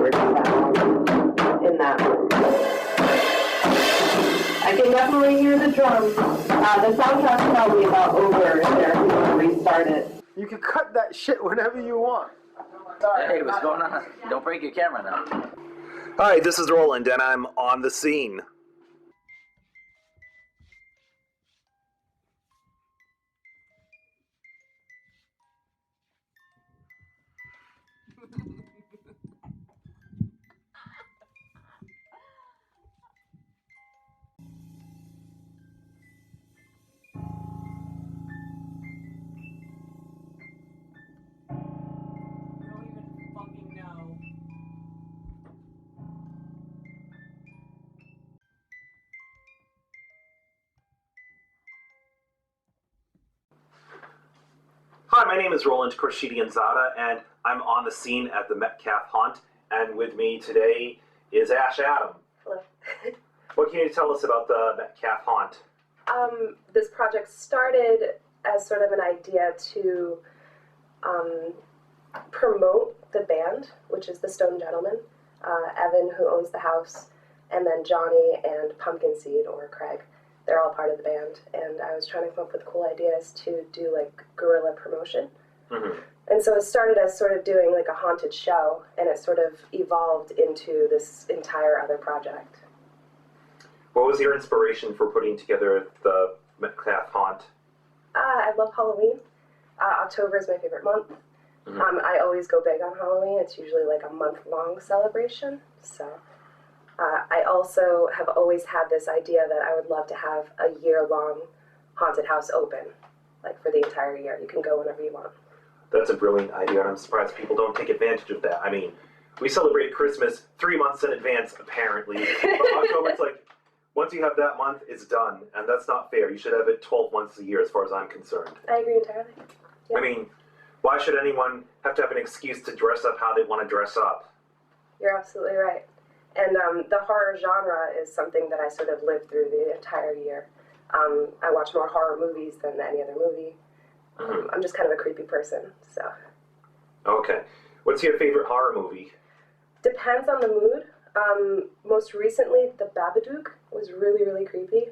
working down in that room. I can definitely hear the drums. The soundtrack's probably about over if there if you want to restart it. You can cut that shit whenever you want. Hey, what's going on? Don't break your camera now. Hi, this is Roland, and I'm on the scene. Hi, my name is Roland Khorshidianzadeh, and I'm on the scene at the Metcalf Haunt, and with me today is Ash Adam. Hello. What can you tell us about the Metcalf Haunt? This project started as sort of an idea to promote the band, which is the Stone Gentlemen, Evan, who owns the house, and then Johnny and Pumpkinseed, or Craig. They're all part of the band, and I was trying to come up with cool ideas to do, like, guerrilla promotion. Mm-hmm. And so it started as sort of doing, like, a haunted show, and it sort of evolved into this entire other project. What was your inspiration for putting together the Metcalf Haunt? I love Halloween. October is my favorite month. Mm-hmm. I always go big on Halloween. It's usually like a month-long celebration, so... I also have always had this idea that I would love to have a year-long haunted house open, like for the entire year. You can go whenever you want. That's a brilliant idea, and I'm surprised people don't take advantage of that. I mean, we celebrate Christmas 3 months in advance, apparently. But October, it's like, once you have that month, it's done, and that's not fair. You should have it 12 months a year, as far as I'm concerned. I agree entirely. Yeah. I mean, why should anyone have to have an excuse to dress up how they want to dress up? You're absolutely right. And the horror genre is something that I sort of lived through the entire year. I watch more horror movies than any other movie. I'm just kind of a creepy person, so. Okay. What's your favorite horror movie? Depends on the mood. Most recently, The Babadook was really, really creepy.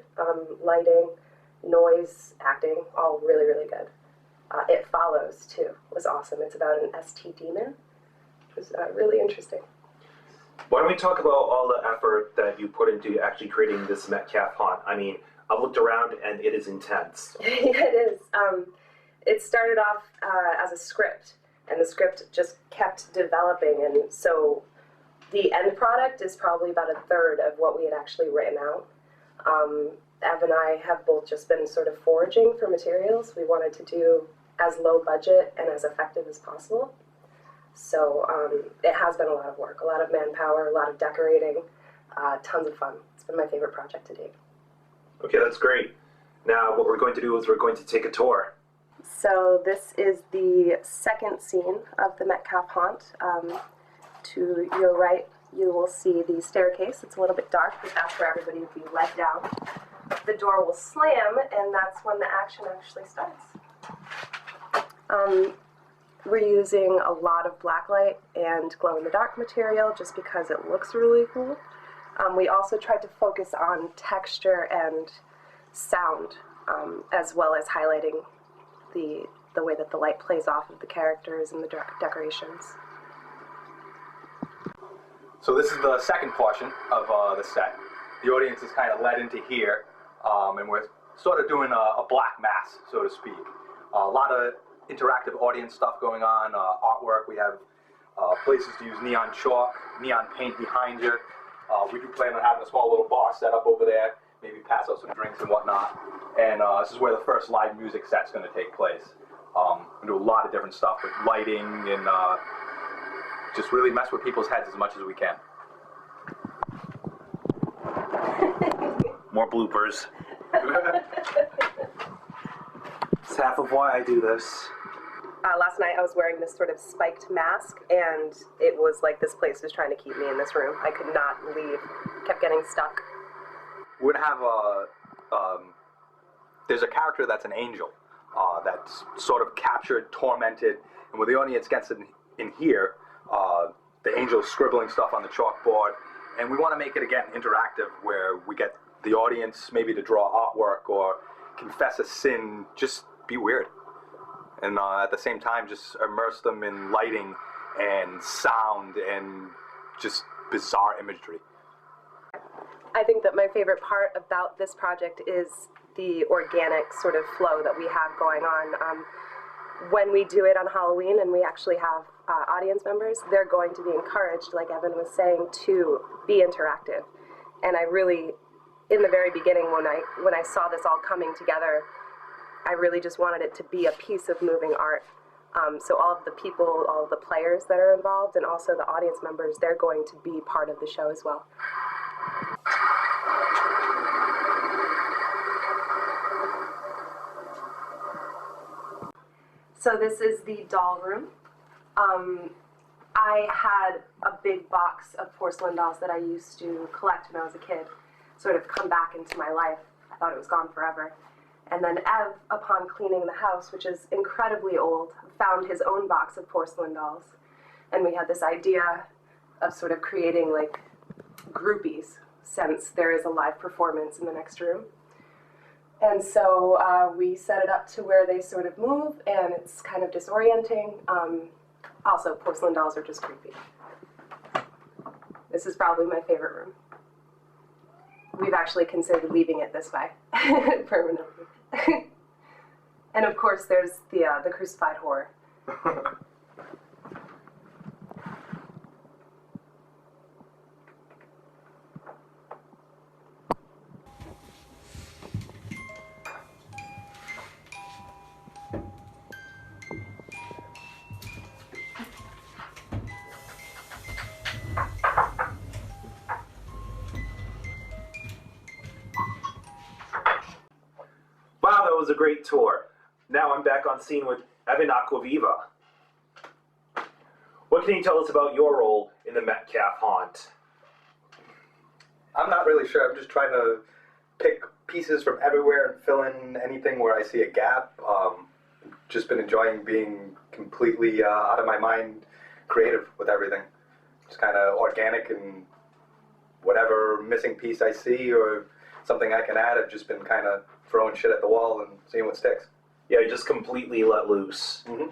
Lighting, noise, acting, all really, really good. It Follows, too, was awesome. It's about an ST demon. It was really interesting. Why don't we talk about all the effort that you put into actually creating this Metcalf Haunt? I mean, I've looked around and it is intense. Yeah, it is. It started off as a script, and the script just kept developing, and so the end product is probably about a third of what we had actually written out. Ev and I have both just been sort of foraging for materials. We wanted to do as low budget and as effective as possible. So it has been a lot of work, a lot of manpower, a lot of decorating, tons of fun. It's been my favorite project to date. Okay, that's great. Now what we're going to do is we're going to take a tour. So this is the second scene of the Metcalf Haunt. To your right, you will see the staircase. It's a little bit dark, but that's where everybody will be led down. The door will slam, and that's when the action actually starts. We're using a lot of blacklight and glow-in-the-dark material just because it looks really cool. We also tried to focus on texture and sound, as well as highlighting the way that the light plays off of the characters and the decorations. So this is the second portion of the set. The audience is kind of led into here, and we're sort of doing a black mass, so to speak. A lot of interactive audience stuff going on, artwork. We have places to use neon chalk, neon paint behind you. We do plan on having a small little bar set up over there, maybe pass out some drinks and whatnot. And this is where the first live music set's going to take place. We do a lot of different stuff with lighting and just really mess with people's heads as much as we can. More bloopers. It's half of why I do this. Last night I was wearing this sort of spiked mask, and it was like this place was trying to keep me in this room. I could not leave. Kept getting stuck. We're going to have there's a character that's an angel that's sort of captured, tormented, and when the audience gets in here, the angels scribbling stuff on the chalkboard. And we want to make it, again, interactive, where we get the audience maybe to draw artwork or confess a sin, just be weird. And at the same time, just immerse them in lighting and sound and just bizarre imagery. I think that my favorite part about this project is the organic sort of flow that we have going on. When we do it on Halloween and we actually have audience members, they're going to be encouraged, like Evan was saying, to be interactive. And I really, in the very beginning, when I saw this all coming together, I really just wanted it to be a piece of moving art. So all of the people, all of the players that are involved, and also the audience members, they're going to be part of the show as well. So this is the doll room. I had a big box of porcelain dolls that I used to collect when I was a kid, sort of come back into my life. I thought it was gone forever. And then Ev, upon cleaning the house, which is incredibly old, found his own box of porcelain dolls. And we had this idea of sort of creating like groupies, since there is a live performance in the next room. And so we set it up to where they sort of move, and it's kind of disorienting. Also, porcelain dolls are just creepy. This is probably my favorite room. We've actually considered leaving it this way permanently. And of course, there's the crucified horror. Wow, that was a great tour. Now I'm back on scene with Evan Aquaviva. What can you tell us about your role in the Metcalf Haunt? I'm not really sure. I'm just trying to pick pieces from everywhere and fill in anything where I see a gap. Just been enjoying being completely out of my mind creative with everything. Just kind of organic, and whatever missing piece I see or something I can add, I've just been kind of throwing shit at the wall and seeing what sticks. Yeah, you just completely let loose. Mm-hmm.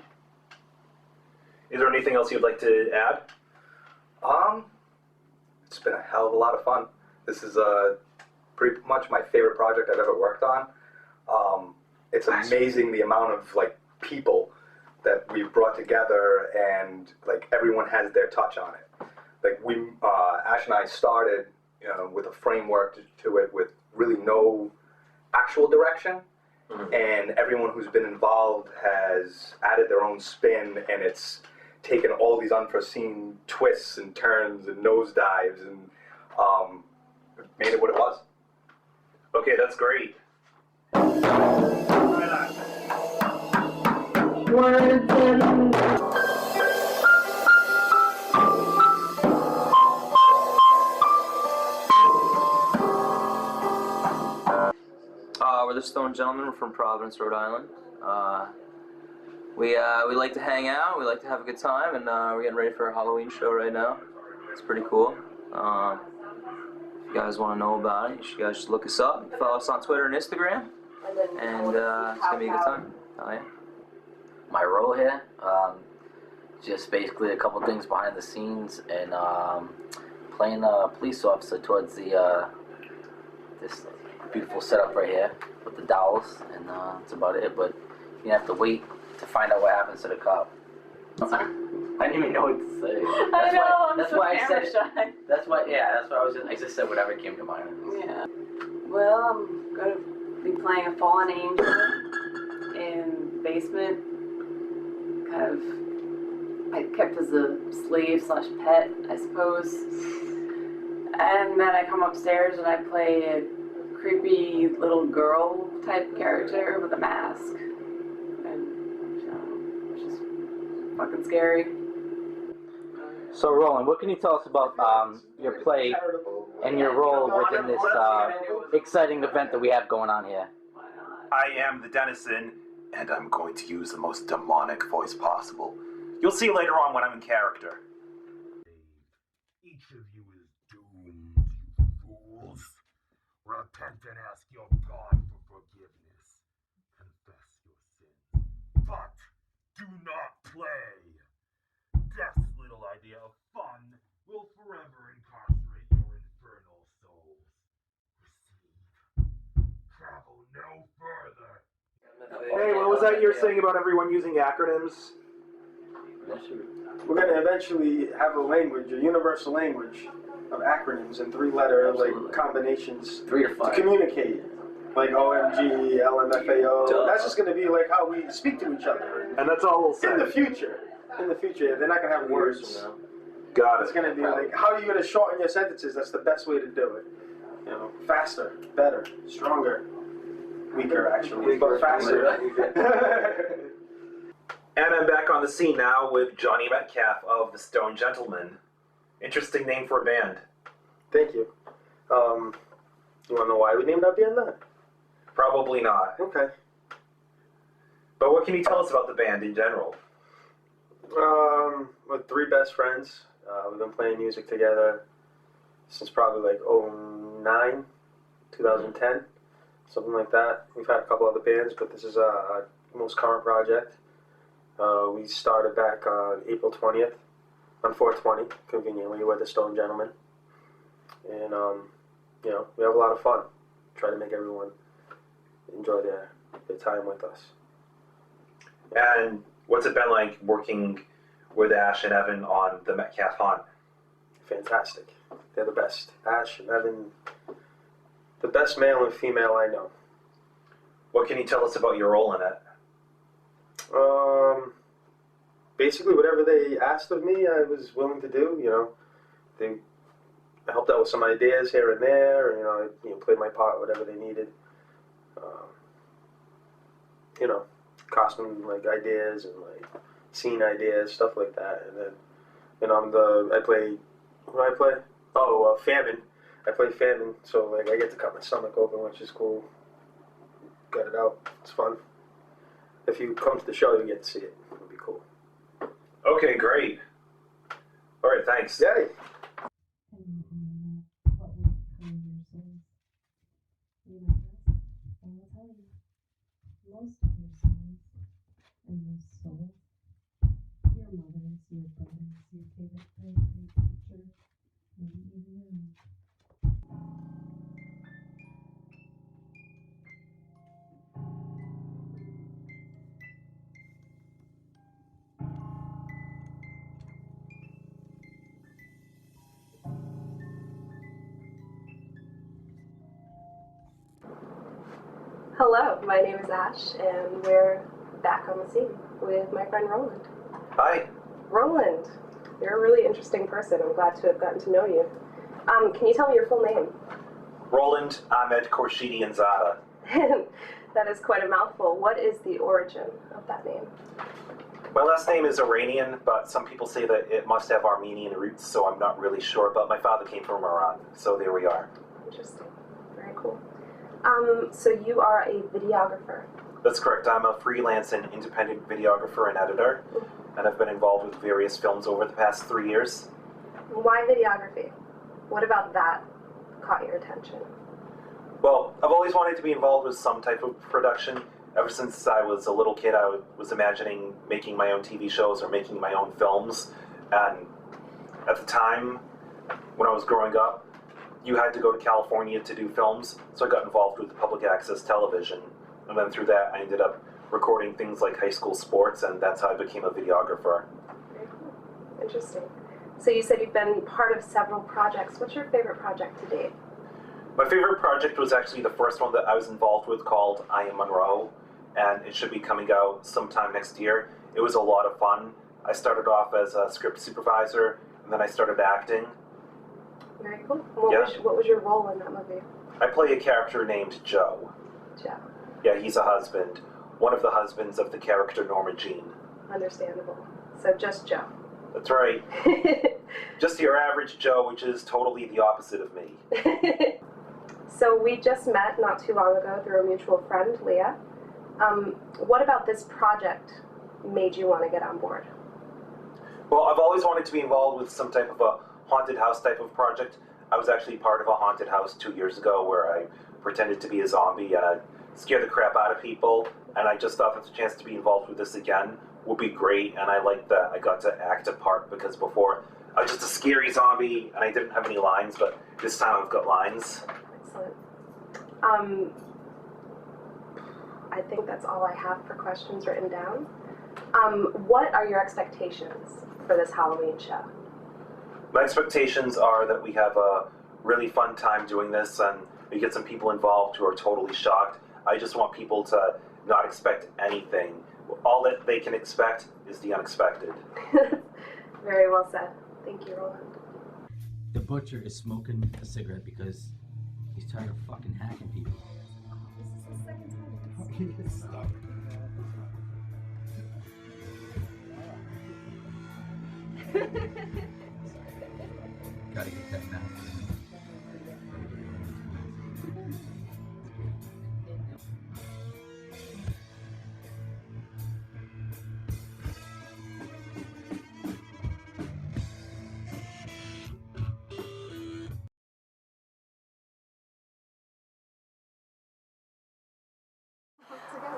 Is there anything else you'd like to add? It's been a hell of a lot of fun. This is pretty much my favorite project I've ever worked on. It's amazing the amount of like people that we've brought together, and like everyone has their touch on it. Like Ash and I started with a framework to it with really no actual direction, and everyone who's been involved has added their own spin, and it's taken all these unforeseen twists and turns and nosedives and made it what it was. Okay, that's great. We're the Stone Gentlemen. We're from Providence, Rhode Island. We like to hang out. We like to have a good time, and we're getting ready for a Halloween show right now. It's pretty cool. If you guys want to know about it, you guys should look us up. Follow us on Twitter and Instagram, and it's gonna be a good time. Oh yeah. My role here, just basically a couple things behind the scenes, and playing a police officer towards the this beautiful setup right here with the dolls, and that's about it. But you have to wait to find out what happens to the cop. I didn't even know what to say. That's why I said. That's why I just said whatever came to mind. Yeah. Well, I'm gonna be playing a fallen angel in the basement. Kind of, I kept as a slave / pet, I suppose. And then I come upstairs and I play a creepy little girl type character with a mask. Which is fucking scary. So Roland, what can you tell us about your play and your role within this exciting event that we have going on here? I am the Denizen, and I'm going to use the most demonic voice possible. You'll see later on when I'm in character. each of you is doomed, you fools. Repent and ask your God for forgiveness. Confess your sins. But do not play. Death's little idea of fun will forever incarcerate your infernal souls. Receive. Travel no further. Hey, what was that you're saying about everyone using acronyms? We're going to eventually have a language, a universal language of acronyms and three-letter like combinations 3 or to 5. communicate. Like OMG, LMFAO. Duh. That's just going to be like how we speak to each other. And that's all we'll say. In the future, they're not going to have words. Got it. It's going to be like, how are you going to shorten your sentences? That's the best way to do it. You know, faster, better, stronger, weaker actually, but faster. And I'm back on the scene now with Johnny Metcalf of the Stone Gentlemen. Interesting name for a band. Thank you. You want to know why we named our band that? Probably not. Okay. But what can you tell us about the band in general? We're 3 best friends. We've been playing music together since probably like 2009, 2010, something like that. We've had a couple other bands, but this is our most current project. We started back on April 20th, on 420, conveniently, with the Stone Gentlemen. And, you know, we have a lot of fun. Try to make everyone enjoy their time with us. And what's it been like working with Ash and Evan on the Metcalf Haunt? Fantastic. They're the best. Ash and Evan, the best male and female I know. What can you tell us about your role in it? Basically, whatever they asked of me, I was willing to do. You know, I helped out with some ideas here and there. You know, I played my part, whatever they needed. You know, costume like ideas and like scene ideas, stuff like that. And then, you know, I play. What do I play? Oh, Famine. I play Famine, so like I get to cut my stomach open, which is cool. Got it out. It's fun. If you come to the show, you get to see it. It'll be cool. Okay, great. All right, thanks. Yay. What would come in your souls? You know this, and I'll tell you, most of your souls and those souls, your mothers, your brothers, your favorite third grade teacher, maybe even your own. Hello, my name is Ash, and we're back on the scene with my friend Roland. Hi. Roland, you're a really interesting person. I'm glad to have gotten to know you. Can you tell me your full name? Roland Khorshidianzadeh. That is quite a mouthful. What is the origin of that name? My last name is Iranian, but some people say that it must have Armenian roots, so I'm not really sure. But my father came from Iran, so there we are. Interesting. Very cool. So you are a videographer. That's correct. I'm a freelance and independent videographer and editor, and I've been involved with various films over the past 3 years. Why videography? What about that caught your attention? Well, I've always wanted to be involved with some type of production. Ever since I was a little kid, I was imagining making my own TV shows or making my own films. And at the time, when I was growing up, you had to go to California to do films, so I got involved with public access television. And then through that, I ended up recording things like high school sports, and that's how I became a videographer. Very cool. Interesting. So you said you've been part of several projects. What's your favorite project to date? My favorite project was actually the first one that I was involved with, called I Am Monroe, and it should be coming out sometime next year. It was a lot of fun. I started off as a script supervisor, and then I started acting. Very cool. What was your role in that movie? I play a character named Joe. Joe. Yeah, he's a husband. One of the husbands of the character Norma Jean. Understandable. So just Joe. That's right. Just your average Joe, which is totally the opposite of me. So we just met not too long ago through a mutual friend, Leah. What about this project made you want to get on board? Well, I've always wanted to be involved with some type of a haunted house type of project. I was actually part of a haunted house 2 years ago where I pretended to be a zombie and I scared the crap out of people, and I just thought that the chance to be involved with this again would be great, and I liked that I got to act a part, because before I was just a scary zombie and I didn't have any lines, but this time I've got lines. Excellent. I think that's all I have for questions written down. What are your expectations for this Halloween show? My expectations are that we have a really fun time doing this and we get some people involved who are totally shocked. I just want people to not expect anything. All that they can expect is the unexpected. Very well said. Thank you, Roland. The butcher is smoking a cigarette because he's tired of fucking hacking people. This is the second time. Gotta get that now.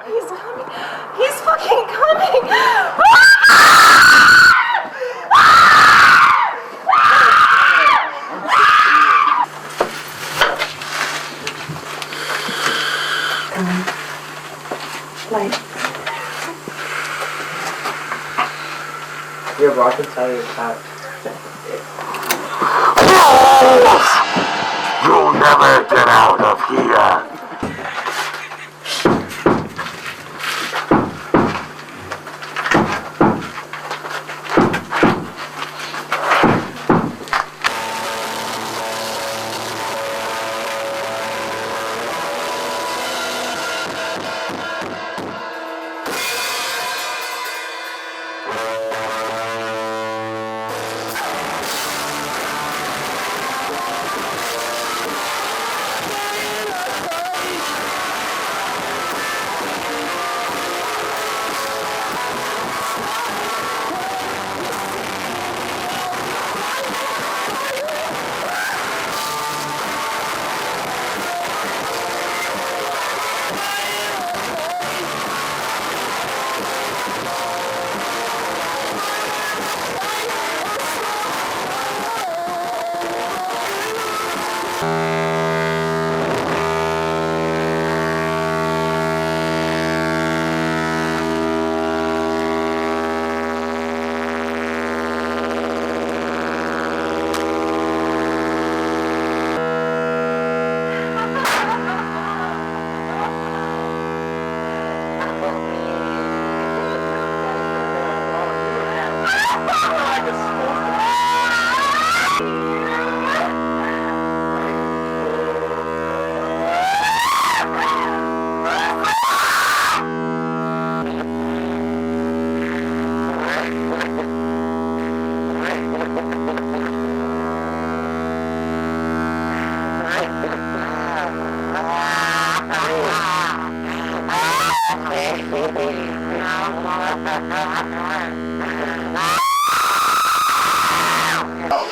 He's coming. He's fucking coming. You have rockets out of your cat. You'll never get out of here.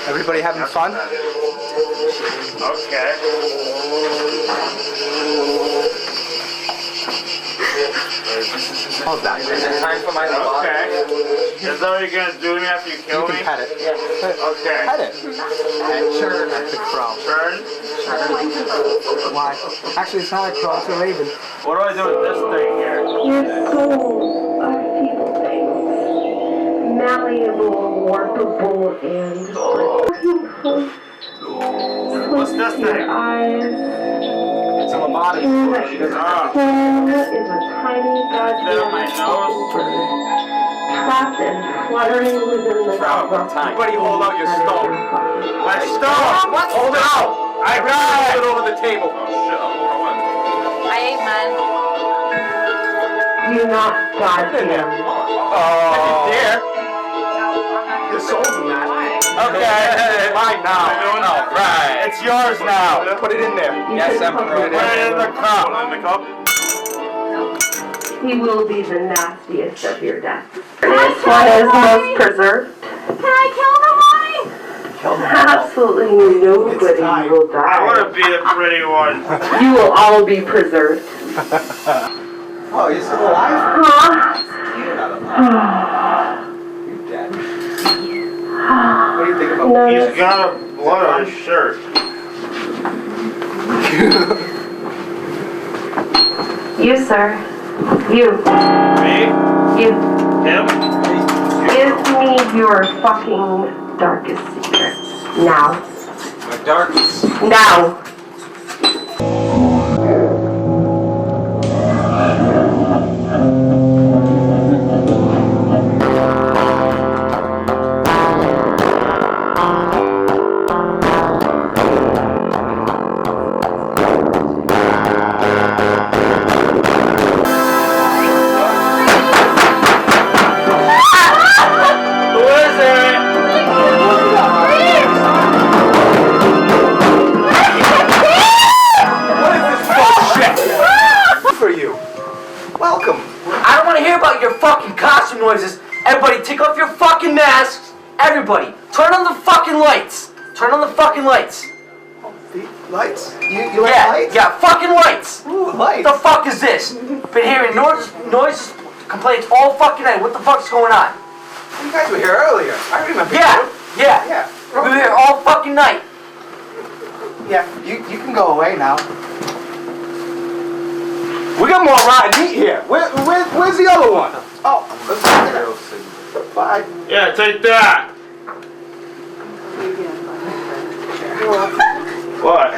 Everybody having fun? Okay. Hold that. Is it time for my love? Okay. Is that what you're gonna do to me after you kill me? You can pet it. Okay. Pet it. Churn. That's a crow. Turn. Why? Actually, it's not a crow, it's a raven. What do I do with this thing here? Your souls are people things. Malleable, warpable, and What's this thing? your eyes. It's a lobotomy. Soul is a tiny goddamn my nose. bird, trapped and fluttering within the Everybody hold out your stone. My stone! Hold it out! I got Hold it! it over the table. I ate mine. Do not goddamn. There. Your soul's in that. Okay. Mine now. All right. It's yours now. Put it in there. Yes, I'm Put it in the cup. Put it in the cup. He will be the nastiest of your deaths. This one is most preserved. Can I kill the mommy? Absolutely nobody will I die. want to be the pretty one. You will all be preserved. Oh, you're still alive? Huh? You dead. What do you think about No, He's got a blood on his shirt. you, sir. You. Me? You. Him? Give me your fucking darkest secret. Now. My darkest. Now. Welcome. I don't want to hear about your fucking costume noises. Everybody, take off your fucking masks. Everybody, turn on the fucking lights. Turn on the fucking lights. The lights? You like Yeah, lights? yeah, fucking lights. Ooh, lights. What the fuck is this? Been hearing noises, complaints all fucking night. What the fuck's going on? You guys were here earlier. I remember. Yeah, you. yeah. Yeah. We were here all fucking night. Yeah, you can go away now. We got more rotten meat here. Where's the other one? Oh, bye. Yeah, take that. What?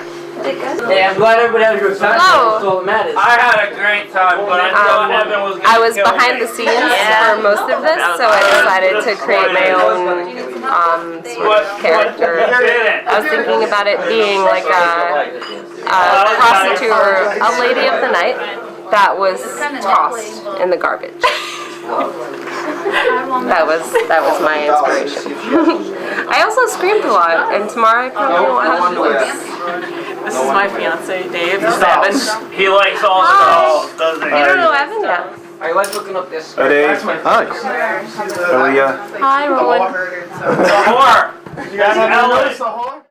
Hey, I'm glad everybody had a good time. Hello. That's all that matters. I had a great time, but I thought Evan was gonna I was kill behind me. the scenes for most of this, so I decided to create my own sort of character. I was thinking about it being like a prostitute or a lady of the night that was tossed in the garbage. That was my inspiration. I also screamed a lot, and tomorrow I probably won't have to voice. This is my fiance, Dave. This is Evan. He likes all the dolls, doesn't he? You don't know Evan yet. I like looking up this. Hi, Dave. Hi. Hi, Roland. The whore. You guys haven't noticed the whore?